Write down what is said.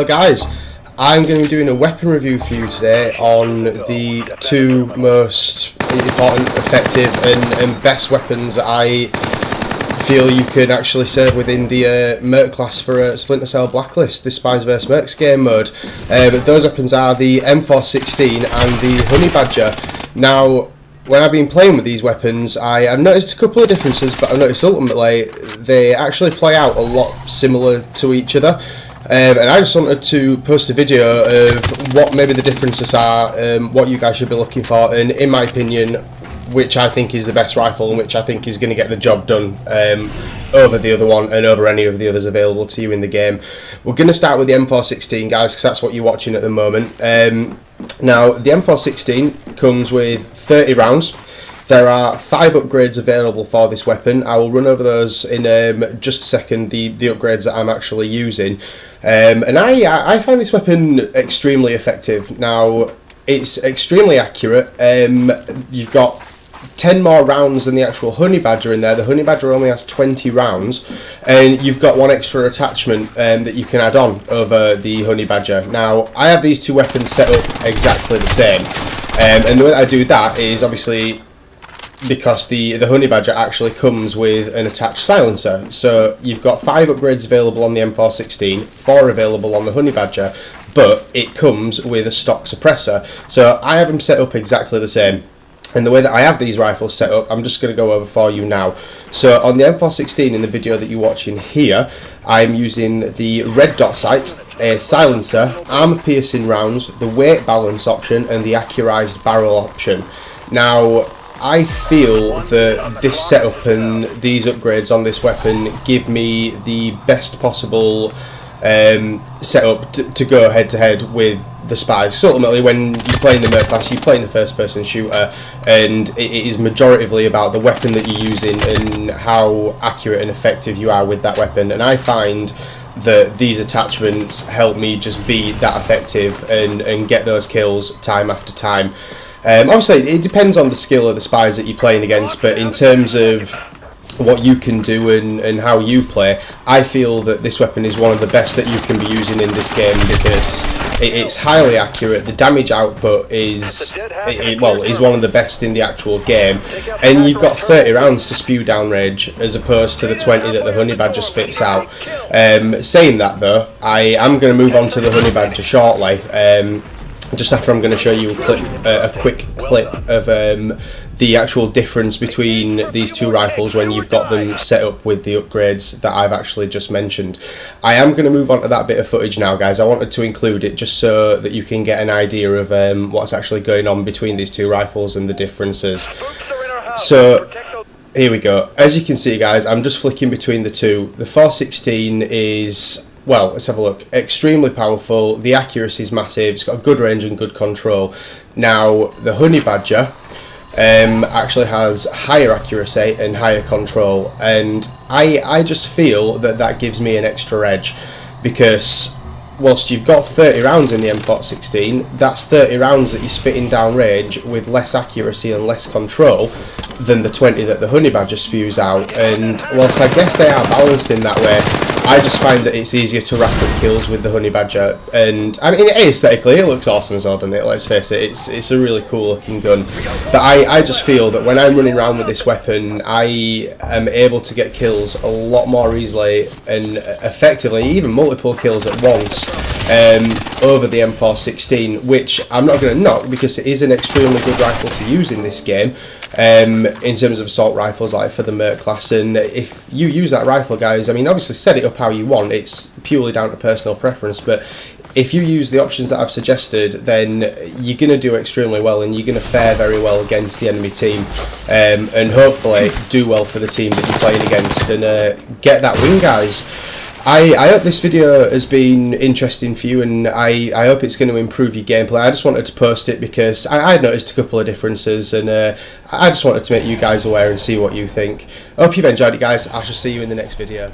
Hello guys, I'm going to be doing a weapon review for you today on the two most important, effective and best weapons I feel you can actually serve within the merc class for a Splintercell Blacklist, the Spies vs Mercs game mode. But those weapons are the m416 and the Honey Badger. Now, when I've been playing with these weapons, I've noticed a couple of differences, but I've noticed ultimately they actually play out a lot similar to each other. And I just wanted to post a video of what maybe the differences are, what you guys should be looking for, and in my opinion, which I think is the best rifle and which I think is going to get the job done over the other one and over any of the others available to you in the game. We're going to start with the m416, guys, because that's what you're watching at the moment. Now, the m416 comes with 30 rounds. There are 5 upgrades available for this weapon. I will run over those in just a second, the upgrades that I'm actually using. And I find this weapon extremely effective. Now, it's extremely accurate. You've got 10 more rounds than the actual Honey Badger in there. The Honey Badger only has 20 rounds, and you've got one extra attachment that you can add on over the Honey Badger. Now, I have these two weapons set up exactly the same, and the way that I do that is obviously because the Honey Badger actually comes with an attached silencer. So you've got 5 upgrades available on the m416, 4 available on the Honey Badger, but it comes with a stock suppressor. So I have them set up exactly the same. And the way that I have these rifles set up, I'm just going to go over for you now. So on the m416 in the video that you're watching here, I'm using the red dot sight, a silencer, armor piercing rounds, the weight balance option, and the accurized barrel option. Now, I feel that this setup and these upgrades on this weapon give me the best possible setup to go head to head with the spies. So ultimately, when you play in the merc class, you play in a first person shooter, and it is majoritively about the weapon that you're using and how accurate and effective you are with that weapon. And I find that these attachments help me just be that effective and get those kills time after time. Obviously, it depends on the skill of the spies that you're playing against, but in terms of what you can do and how you play, I feel that this weapon is one of the best that you can be using in this game because it's highly accurate. The damage output is one of the best in the actual game, and you've got 30 rounds to spew down range as opposed to the 20 that the Honey Badger spits out. Saying that though, I am going to move on to the Honey Badger shortly. Just after I'm going to show you a quick clip of the actual difference between these two rifles when you've got them set up with the upgrades that I've actually just mentioned. I am going to move on to that bit of footage now, guys. I wanted to include it just so that you can get an idea of what's actually going on between these two rifles and the differences. So here we go. As you can see, guys, I'm just flicking between the two. The 416 is, well, let's have a look. Extremely powerful. The accuracy is massive. It's got a good range and good control. Now, the Honey Badger actually has higher accuracy and higher control, and I just feel that that gives me an extra edge because whilst you've got 30 rounds in the m416, that's 30 rounds that you're spitting down range with less accuracy and less control than the 20 that the Honey Badger spews out. And whilst I guess they are balanced in that way, I just find that it's easier to rack up kills with the Honey Badger. And I mean, aesthetically, it looks awesome as well, doesn't it? Let's face it, it's a really cool looking gun. But I just feel that when I'm running around with this weapon, I am able to get kills a lot more easily and effectively, even multiple kills at once, over the m416, which I'm not going to knock because it is an extremely good rifle to use in this game. In terms of assault rifles, like for the merc class, and if you use that rifle, guys, I mean, obviously set it up how you want, it's purely down to personal preference, but if you use the options that I've suggested, then you're going to do extremely well and you're going to fare very well against the enemy team, and hopefully do well for the team that you're playing against and get that win, guys. I hope this video has been interesting for you, and I hope it's going to improve your gameplay. I just wanted to post it because I had noticed a couple of differences, and I just wanted to make you guys aware and see what you think. I hope you've enjoyed it, guys. I shall see you in the next video.